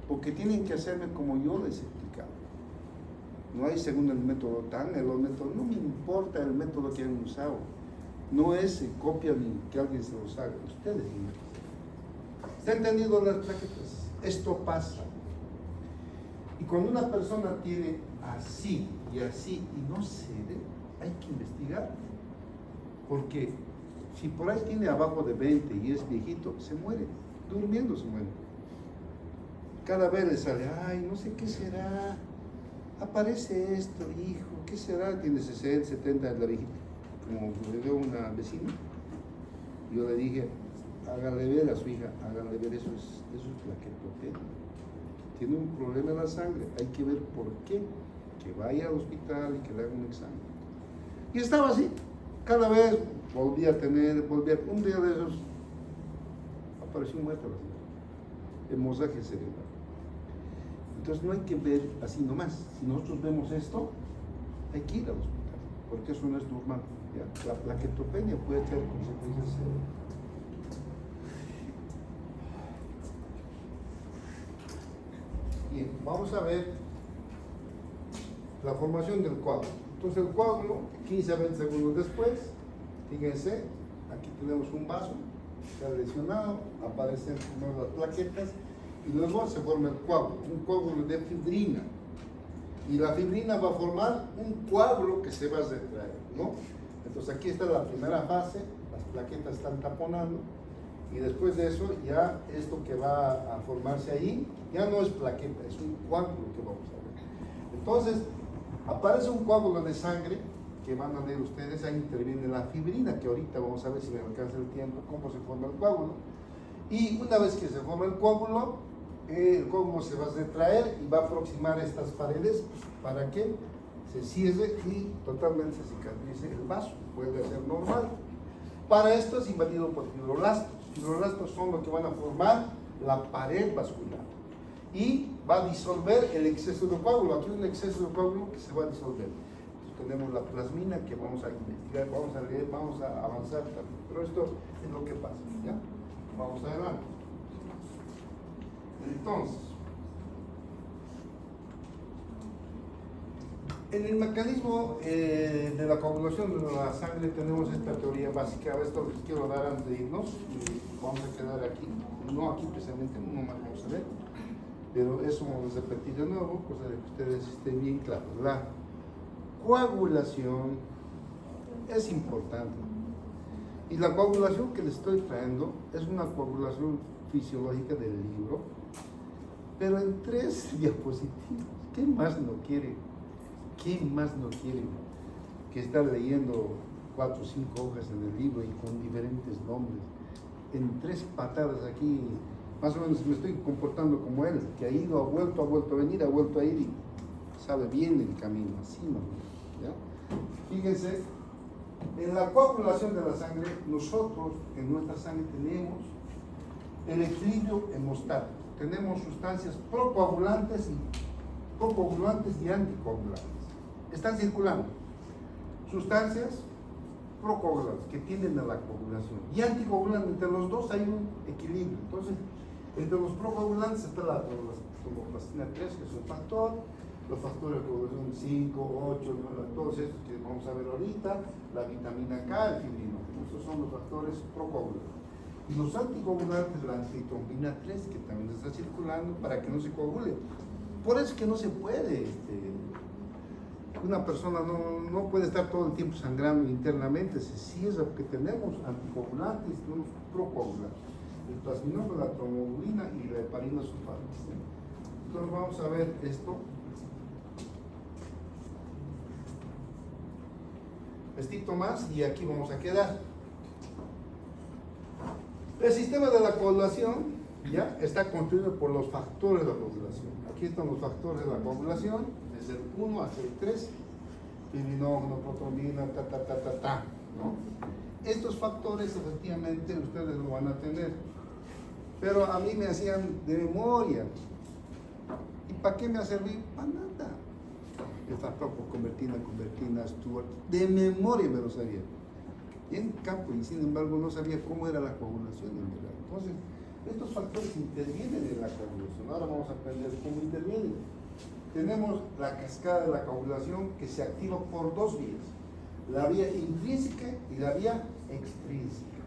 porque tienen que hacerme como yo les he explicado. No hay según el método TAN, el método, no me importa el método que han usado, no es copia ni que alguien se los haga, ustedes mismos. ¿Está entendido las plaquetas? Esto pasa. Y cuando una persona tiene así y así y no cede, hay que investigar. Porque si por ahí tiene abajo de 20 y es viejito, se muere, durmiendo se muere. Cada vez le sale, ay, no sé qué será, aparece esto, hijo, ¿qué será? Tiene 60, 70, la viejita. Como le veo una vecina, yo le dije, háganle ver a su hija, háganle ver eso es plaquetopenia. Tiene un problema en la sangre, hay que ver por qué, que vaya al hospital y que le haga un examen. Y estaba así, cada vez volví a un día de esos, apareció muerta la señora, hemorragia cerebral. Entonces no hay que ver así nomás. Si nosotros vemos esto, hay que ir al hospital, porque eso no es normal. ¿Ya? La plaquetopenia puede tener consecuencias serias. Bien, vamos a ver la formación del coágulo. Entonces el coágulo, 15 a 20 segundos después, fíjense, aquí tenemos un vaso, se ha lesionado, aparecen primero las plaquetas y luego se forma el coágulo, un coágulo de fibrina. Y la fibrina va a formar un coágulo que se va a retraer, ¿no? Entonces aquí está la primera fase, las plaquetas están taponando y después de eso ya esto que va a formarse ahí ya no es plaqueta, es un coágulo que vamos a ver. Entonces aparece un coágulo de sangre que van a ver ustedes, ahí interviene la fibrina, que ahorita vamos a ver si me alcanza el tiempo cómo se forma el coágulo. Y una vez que se forma el coágulo se va a retraer y va a aproximar estas paredes para que se cierre y totalmente se cicatrice el vaso, vuelve a ser normal. Para esto es invadido por fibroblastos. Fibroblastos son los que van a formar la pared vascular y va a disolver el exceso de coágulo. Aquí hay un exceso de coágulo que se va a disolver. Entonces tenemos la plasmina que vamos a investigar, vamos a leer, vamos a avanzar también. Pero esto es lo que pasa, ¿ya? Vamos adelante. Entonces, en el mecanismo de la coagulación de la sangre tenemos esta teoría básica. Esto les quiero dar antes de irnos. Y vamos a quedar aquí, no aquí precisamente, no más vamos a ver, pero eso vamos a repetir de nuevo, cosa de que ustedes estén bien claros. La coagulación es importante. Y la coagulación que les estoy trayendo es una coagulación fisiológica del libro, pero en 3 diapositivas. ¿Qué más no quiere? ¿Qué más no quiere que estar leyendo 4 o 5 hojas en el libro y con diferentes nombres? En 3 patadas aquí, más o menos me estoy comportando como él, que ha ido, ha vuelto a venir, ha vuelto a ir y sabe bien el camino, así no. ¿Ya? Fíjense, en la coagulación de la sangre, nosotros en nuestra sangre tenemos el equilibrio hemostático. Tenemos sustancias procoagulantes y anticoagulantes. Están circulando sustancias procoagulantes que tienden a la coagulación y anticoagulantes. Entre los dos hay un equilibrio. Entonces, entre los procoagulantes está la tromboplastina 3, que es un factor, los factores de coagulación 5, 8, todos estos que vamos a ver ahorita, la vitamina K, el fibrinógeno. Estos son los factores procoagulantes. Y los anticoagulantes, la antitrombina 3, que también está circulando para que no se coagule. Por eso es que no se puede, una persona no puede estar todo el tiempo sangrando internamente, se cierra porque tenemos anticoagulantes y tenemos procoagulantes. El plasminógeno, la trombobulina y la heparina sulfata. Entonces vamos a ver esto. Vestito más y aquí vamos a quedar. El sistema de la coagulación ya está construido por los factores de la coagulación. Aquí están los factores de la coagulación, desde el 1 hasta el 3, fibrinógeno, protrombina, ¿no? Estos factores efectivamente ustedes lo van a tener, pero a mí me hacían de memoria. ¿Y para qué me ha servido? Para nada. El factor convertina, Stuart, de memoria me lo sabía. Y en campo, y sin embargo no sabía cómo era la coagulación en verdad. Entonces, estos factores intervienen en la coagulación. Ahora vamos a aprender cómo intervienen. Tenemos la cascada de la coagulación que se activa por 2 vías. La vía intrínseca y la vía extrínseca.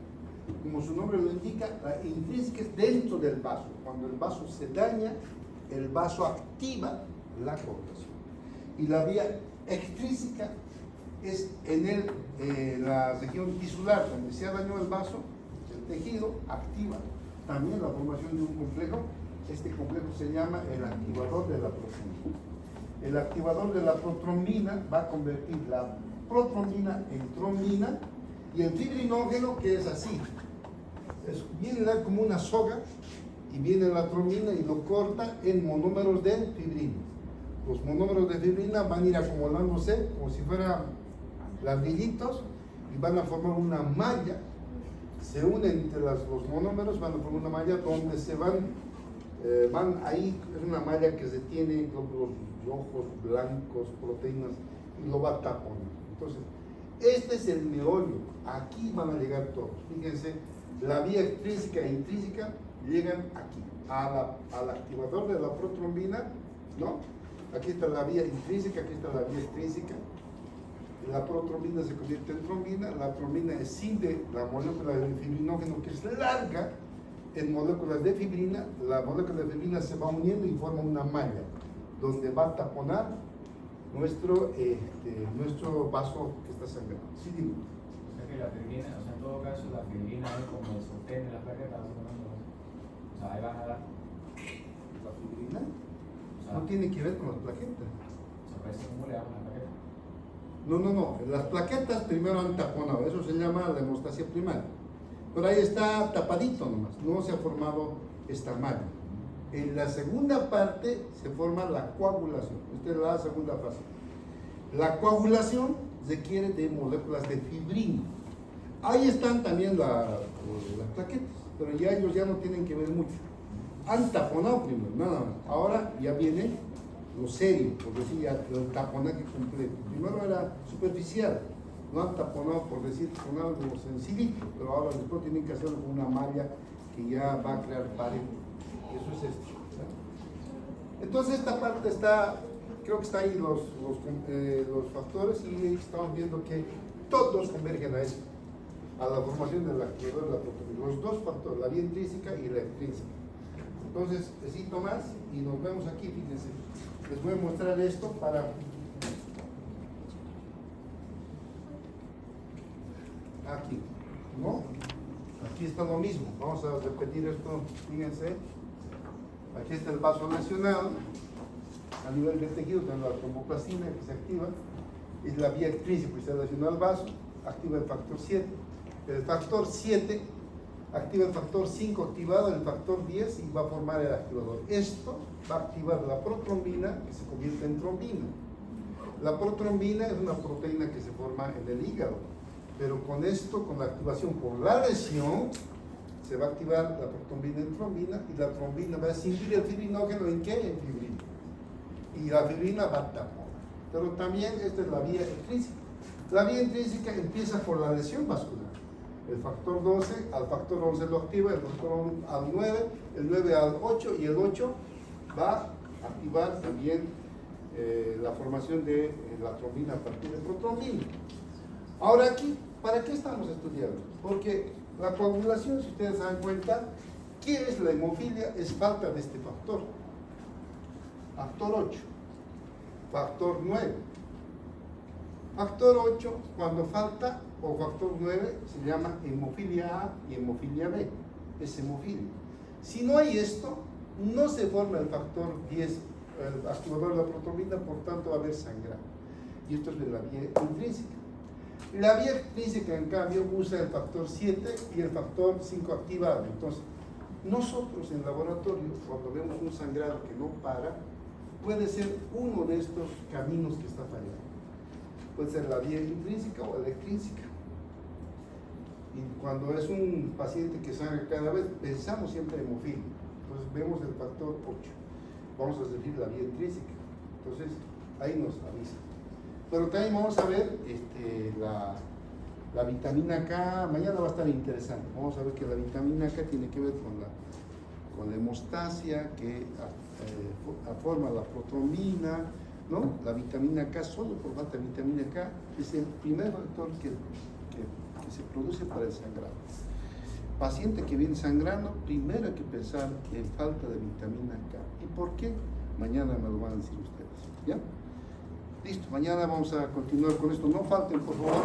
Como su nombre lo indica, la intrínseca es dentro del vaso. Cuando el vaso se daña, el vaso activa la coagulación. Y la vía extrínseca es en la región tisular, donde se ha dañado el vaso, el tejido activa también la formación de un complejo. Este complejo se llama el activador de la protrombina. El activador de la protrombina va a convertir la protrombina en trombina y el fibrinógeno, que es así, viene como una soga y viene la trombina y lo corta en monómeros de fibrina. Los monómeros de fibrina van a ir acomodándose como si fueran ladrillitos y van a formar una malla, se unen entre los monómeros, van a formar una malla donde se van ahí, es una malla que se tiene los ojos blancos, proteínas, y lo va a taponar. Entonces, este es el meollo, aquí van a llegar todos. Fíjense, la vía extrínseca e intrínseca llegan aquí, al activador de la protrombina, ¿no? Aquí está la vía intrínseca, aquí está la vía extrínseca. La protrombina se convierte en trombina, la trombina escinde la molécula de fibrinógeno que es larga en moléculas de fibrina, la molécula de fibrina se va uniendo y forma una malla donde va a taponar nuestro vaso que está sangrando. Sí, digo. O sea que la fibrina, o sea, en todo caso, la fibrina es como el sostén de las plaquetas, o sea, ahí van a dar. La fibrina O sea, no tiene que ver con las plaquetas. o sea, parece como le damos a la plaqueta. No. Las plaquetas primero han taponado, eso se llama la hemostasia primaria. Pero ahí está tapadito nomás, no se ha formado esta malla. En la segunda parte se forma la coagulación. Esta es la segunda fase. La coagulación requiere de moléculas de fibrina. Ahí están también las plaquetas, pero ya ellos ya no tienen que ver mucho. Han taponado primero, nada más. Ahora ya viene lo serio, por decir ya el taponaje completo. Primero era superficial, no han taponado, por decir, con algo sencillito, pero ahora después tienen que hacerlo con una malla que ya va a crear pared. Eso es esto. ¿Sí? Entonces esta parte está, creo que está ahí los factores y estamos viendo que todos convergen a esto, a la formación del activador de la proteína. Los dos factores, la vía intrínseca y la extrínseca. Entonces, necesito más y nos vemos aquí, fíjense. Les voy a mostrar esto para... Aquí, ¿no? Aquí está lo mismo. Vamos a repetir esto, fíjense. Aquí está el vaso lesionado. A nivel del tejido tenemos la tromboplastina que se activa. Es la vía extrínseca que se lesiona al vaso. Activa el factor 7. El factor 7 activa el factor 5 activado, el factor 10 y va a formar el activador. Esto va a activar la protrombina que se convierte en trombina. La protrombina es una proteína que se forma en el hígado, pero con esto, con la activación por la lesión, se va a activar la protrombina en trombina y la trombina va a escindir el fibrinógeno ¿en qué? En fibrina. Y la fibrina va a taponar. Pero también esta es la vía intrínseca. La vía intrínseca empieza por la lesión vascular. El factor 12 al factor 11 lo activa, el factor 11 al 9, el 9 al 8 y el 8 va a activar también la formación de la trombina a partir de protrombina. Ahora aquí, ¿para qué estamos estudiando? Porque la coagulación, si ustedes se dan cuenta, ¿qué es la hemofilia? Es falta de este factor. Factor 8, factor 9. Factor 8, cuando falta, o factor 9, se llama hemofilia A y hemofilia B. Es hemofilia. Si no hay esto, no se forma el factor 10, el activador de la protrombina, por tanto va a haber sangrado. Y esto es de la vía intrínseca. La vía extrínseca, en cambio, usa el factor 7 y el factor 5 activado. Entonces, nosotros en laboratorio, cuando vemos un sangrado que no para, puede ser uno de estos caminos que está fallando. Puede ser la vía intrínseca o la extrínseca. Y cuando es un paciente que sangra cada vez, pensamos siempre en hemofilia. Entonces vemos el factor 8. Vamos a decir la vía intrínseca. Entonces ahí nos avisa. Pero también vamos a ver la vitamina K. Mañana va a estar interesante. Vamos a ver que la vitamina K tiene que ver con la hemostasia, que forma la protrombina, ¿no? La vitamina K, solo por falta de vitamina K, es el primer factor que se produce para el sangrado. Paciente que viene sangrando, primero hay que pensar en falta de vitamina K. ¿Y por qué? Mañana me lo van a decir ustedes. ¿Ya? Listo, mañana vamos a continuar con esto. No falten, por favor.